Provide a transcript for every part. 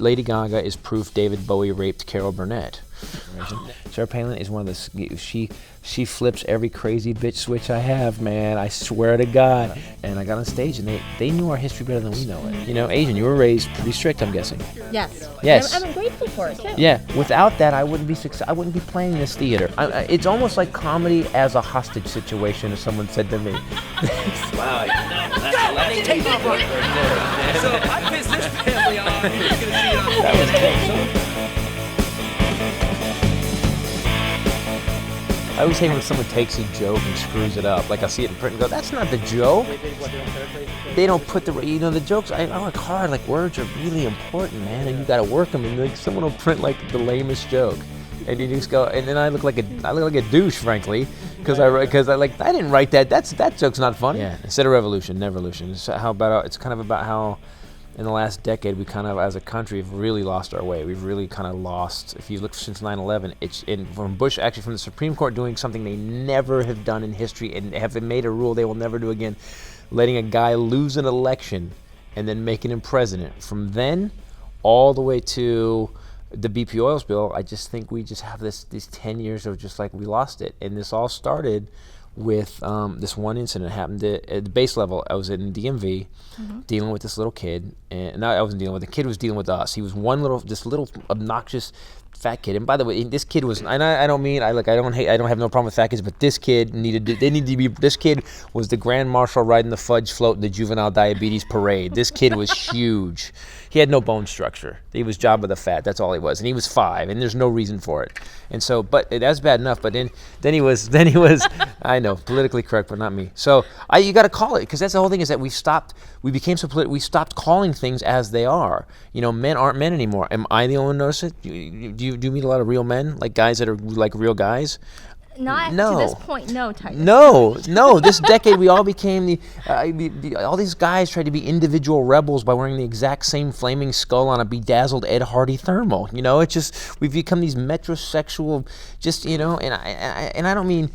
Lady Gaga is proof David Bowie raped Carol Burnett. Sarah Palin is one of the, she flips every crazy bitch switch I have, man. I swear to God. And I got on stage and they knew our history better than we know it. You know, Asian, you were raised pretty strict, I'm guessing. Yes. Yes. I'm grateful for it too. Yeah. Without that, I wouldn't be playing this theater. It's almost like comedy as a hostage situation, as someone said to me. Wow. Take off right there. So if I piss this family off, you're gonna see it on. That was I always hate when someone takes a joke and screws it up. Like I see it in print and go, that's not the joke. They don't put the jokes. I work hard. Like words are really important, man, and you got to work them. And like someone will print like the lamest joke, and you just go, and then I look like a douche, frankly, because I didn't write that. That joke's not funny. Yeah. Instead of revolution, Neverlution. It's kind of about how. In the last decade, we kind of, as a country, have really lost our way. We've really kind of lost. If you look since 9/11, from Bush, actually from the Supreme Court doing something they never have done in history and have made a rule they will never do again, letting a guy lose an election and then making him president. From then, all the way to the BP oil spill, I just think we just have these 10 years of just like we lost it. And this all started with this one incident happened at the base level. I was in DMV dealing with this little kid, and I wasn't dealing with the kid was dealing with us. He was this little obnoxious fat kid. And by the way, this kid was, and I don't have no problem with fat kids, but this kid this kid was the grand marshal riding the fudge float in the juvenile diabetes parade. This kid was huge. He had no bone structure. He was Jabba the Fat. That's all he was. And he was 5, and there's no reason for it. And so, but that's bad enough. But then he was. I know, politically correct, but not me. So you got to call it, because that's the whole thing, is that we stopped calling things as they are. You know, men aren't men anymore. Am I the only one who notice it? Do you meet a lot of real men, like guys that are like real guys? Not to this point, no, Titus. No. This decade, we all became all these guys tried to be individual rebels by wearing the exact same flaming skull on a bedazzled Ed Hardy thermal. You know, it's just we've become these metrosexual, just and I don't mean.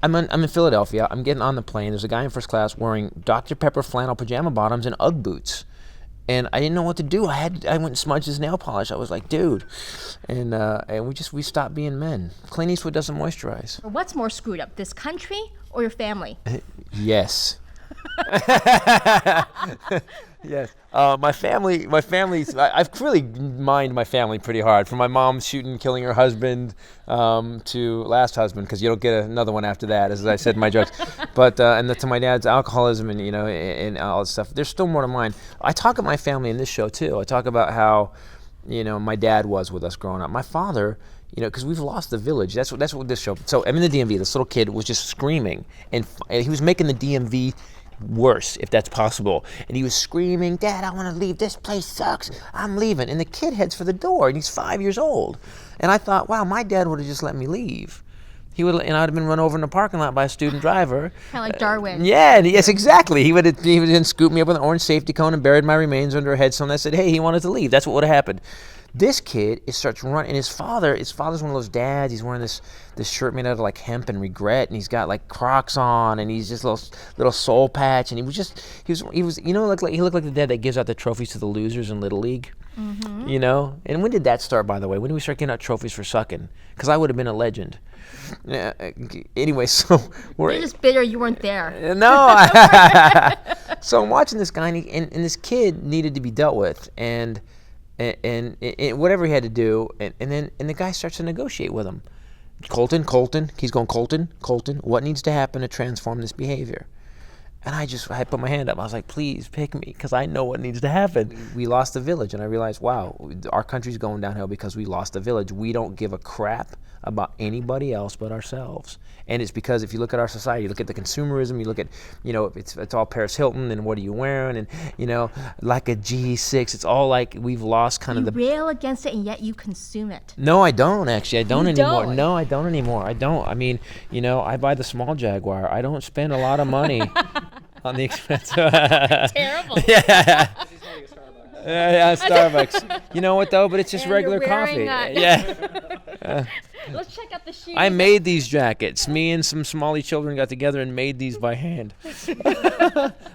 I'm in Philadelphia. I'm getting on the plane. There's a guy in first class wearing Dr. Pepper flannel pajama bottoms and UGG boots. And I didn't know what to do. I went and smudged his nail polish. I was like, dude. And we stopped being men. Clint Eastwood doesn't moisturize. What's more screwed up, this country or your family? Yes. Yes. My family's, I've really mined my family pretty hard. From my mom killing her husband, to last husband, because you don't get another one after that, as I said in my jokes. But, to my dad's alcoholism and all this stuff. There's still more to mine. I talk about my family in this show too. I talk about how, my dad was with us growing up. My father, because we've lost the village. That's what this show. So I'm in the DMV. This little kid was just screaming, and he was making the DMV worse, if that's possible. And he was screaming, "Dad, I want to leave. This place sucks. I'm leaving." And the kid heads for the door, and he's 5 years old. And I thought, wow, my dad would have just let me leave. I'd have been run over in the parking lot by a student driver. Kind of like Darwin. Yes, exactly. He would then scoop me up with an orange safety cone and buried my remains under a headstone that said, "Hey, he wanted to leave." That's what would have happened. This kid starts running, and his father's one of those dads. He's wearing this shirt made out of like hemp and regret, and he's got like Crocs on, and he's just little soul patch, and he was he looked like the dad that gives out the trophies to the losers in Little League. Mm-hmm. And when did that start, by the way? When did we start getting out trophies for sucking? Because I would have been a legend. Anyway, so you're just bitter you weren't there. No. So I'm watching this guy, and this kid needed to be dealt with, and whatever he had to do, and the guy starts to negotiate with him. Colton, he's going, Colton, what needs to happen to transform this behavior? And I put my hand up. I was like, please pick me, because I know what needs to happen. We lost the village, and I realized, wow, our country's going downhill because we lost the village. We don't give a crap about anybody else but ourselves. And it's because if you look at our society, you look at the consumerism, you look at, it's all Paris Hilton, and what are you wearing, and, like a G6, it's all like we've lost kind of the... You rail against it, and yet you consume it. No, I don't, actually. I don't anymore. Don't. No, I don't anymore. I don't. I mean, I buy the small Jaguar. I don't spend a lot of money on the expensive... Terrible. Yeah. Yeah, Starbucks. You know what, though? But it's just And regular you're wearing coffee. Yeah. Let's check out the shoes. I made these jackets. Me and some Somali children got together and made these by hand.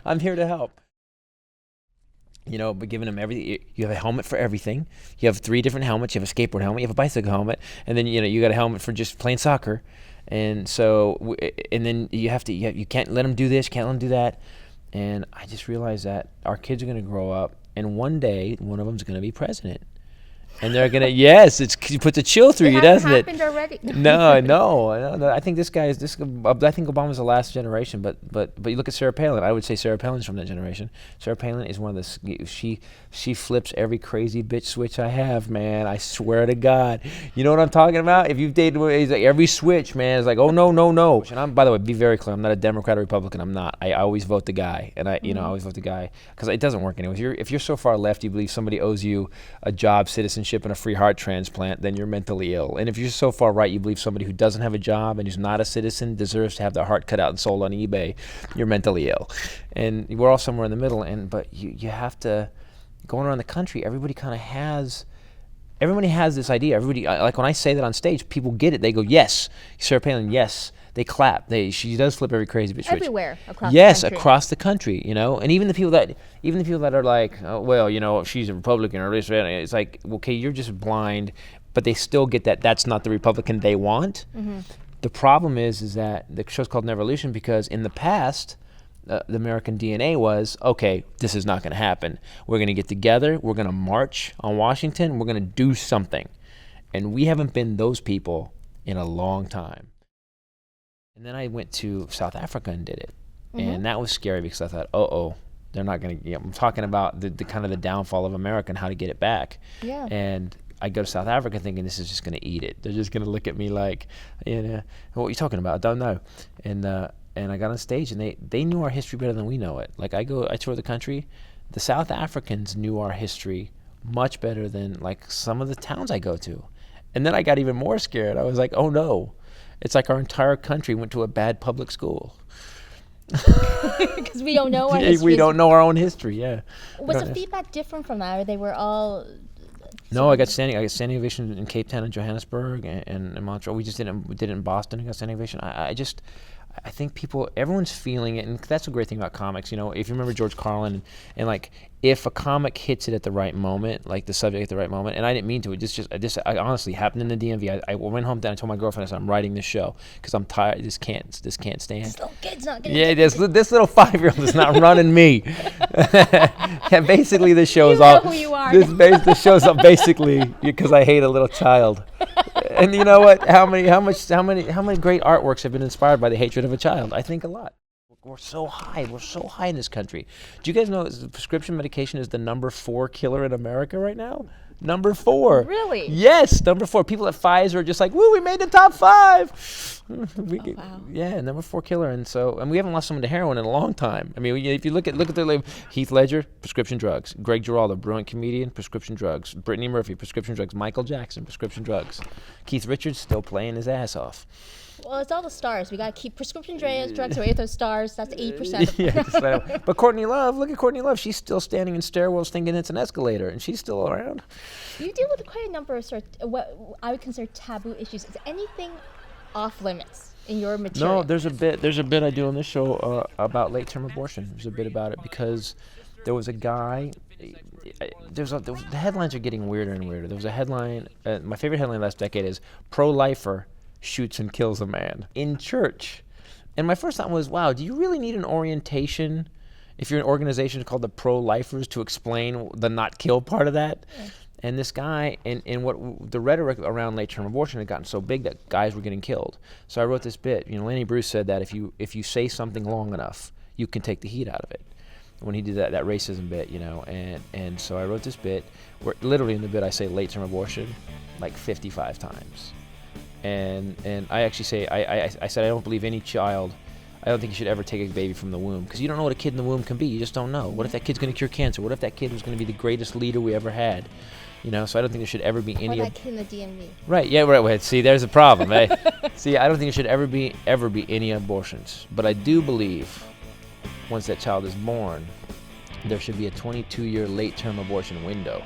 I'm here to help. you know, but giving them everything. You have a helmet for everything. You have 3 different helmets. You have a skateboard helmet. You have a bicycle helmet, and then you know you got a helmet for just playing soccer. And so, and then you have to, you can't let them do this, can't let them do that. And I just realized that our kids are going to grow up, and one day one of them's going to be president. And they're gonna yes, it puts a chill through you, doesn't it? Happened already. No. I think this guy is this. I think Obama's the last generation, but you look at Sarah Palin. I would say Sarah Palin's from that generation. Sarah Palin is one of the. She flips every crazy bitch switch I have, man. I swear to God. You know what I'm talking about? If you've dated, it's like every switch, man, is like, oh no. And I'm, by the way, be very clear. I'm not a Democrat or Republican. I'm not. I always vote the guy, and I always vote the guy because it doesn't work anyway. If you're so far left, you believe somebody owes you a job, citizenship, and a free heart transplant, then you're mentally ill. And if you're so far right, you believe somebody who doesn't have a job and who's not a citizen deserves to have their heart cut out and sold on eBay, you're mentally ill. And we're all somewhere in the middle. But you have to, going around the country, everybody has this idea. Everybody, like when I say that on stage, people get it. They go, yes, Sarah Palin, yes. They clap. She does flip every crazy bitch. Everywhere across yes, the country. Across the country, you know. And even the people that are like, oh, well, you know, she's a Republican or this, it's like, okay, you're just blind, but they still get that that's not the Republican they want. Mm-hmm. The problem is that the show's called Neverlution because in the past, the American DNA was, okay, this is not going to happen. We're going to get together. We're going to march on Washington. We're going to do something. And we haven't been those people in a long time. And then I went to South Africa and did it. Mm-hmm. And that was scary because I thought, they're not going to, I'm talking about the kind of the downfall of America and how to get it back. Yeah. And I go to South Africa thinking this is just going to eat it. They're just going to look at me like, what are you talking about? I don't know. And I got on stage and they knew our history better than we know it. Like I tour the country. The South Africans knew our history much better than like some of the towns I go to. And then I got even more scared. I was like, oh no. It's like our entire country went to a bad public school. Because we don't know our history. We don't know our own history, yeah. Was the feedback different from that, or they were all... No, I got standing ovation in Cape Town and Johannesburg and in Montreal. We did it in Boston. I got standing ovation. I think everyone's feeling it, and that's a great thing about comics. You know, if you remember George Carlin, and like if a comic hits it at the right moment, like the subject at the right moment, and I didn't mean to. This honestly happened in the DMV. I went home and I told my girlfriend, I said, I'm writing this show because I'm tired. This can't stand. This little kid's not gonna. Yeah, this little 5-year-old is not running me. Yeah, basically this show is all. You know who you are. The show's up basically because I hate a little child. And you know what? How many great artworks have been inspired by the hatred of a child? I think a lot. We're so high in this country. Do you guys know prescription medication is the number 4 killer in America right now? Number 4. Really? Yes, number 4. People at Pfizer are just like, woo, we made the top 5. Wow. Yeah, number 4 killer, and we haven't lost someone to heroin in a long time. I mean, if you look at their label, Heath Ledger, prescription drugs. Greg Giraldo, brilliant comedian, prescription drugs. Brittany Murphy, prescription drugs. Michael Jackson, prescription drugs. Keith Richards still playing his ass off. Well, it's all the stars. We got to keep prescription drugs away with those stars. That's 80%. Yeah, but Courtney Love, look at Courtney Love. She's still standing in stairwells thinking it's an escalator, and she's still around. You deal with quite a number of what I would consider taboo issues. Is anything off limits in your material? No, there's a bit I do on this show about late-term abortion. There's a bit about it because there was a guy. The headlines are getting weirder and weirder. There was a headline. My favorite headline last decade is "Pro-lifer shoots and kills a man in church," and my first thought was, "Wow, do you really need an orientation if you're an organization called the Pro-Lifers to explain the not kill part of that?" Yeah. And this guy, and what the rhetoric around late-term abortion had gotten so big that guys were getting killed. So I wrote this bit. You know, Lenny Bruce said that if you say something long enough, you can take the heat out of it. When he did that racism bit, you know, and so I wrote this bit where literally in the bit I say late-term abortion like 55 times. And I actually say, I said I don't believe any child, I don't think you should ever take a baby from the womb because you don't know what a kid in the womb can be. You just don't know. What if that kid's going to cure cancer? What if that kid was going to be the greatest leader we ever had? You know, so I don't think there should ever be any. Or that kid in the DMV. Right, yeah, right. Wait, see, there's a problem. Eh? See, I don't think there should ever be any abortions. But I do believe once that child is born, there should be a 22-year late-term abortion window.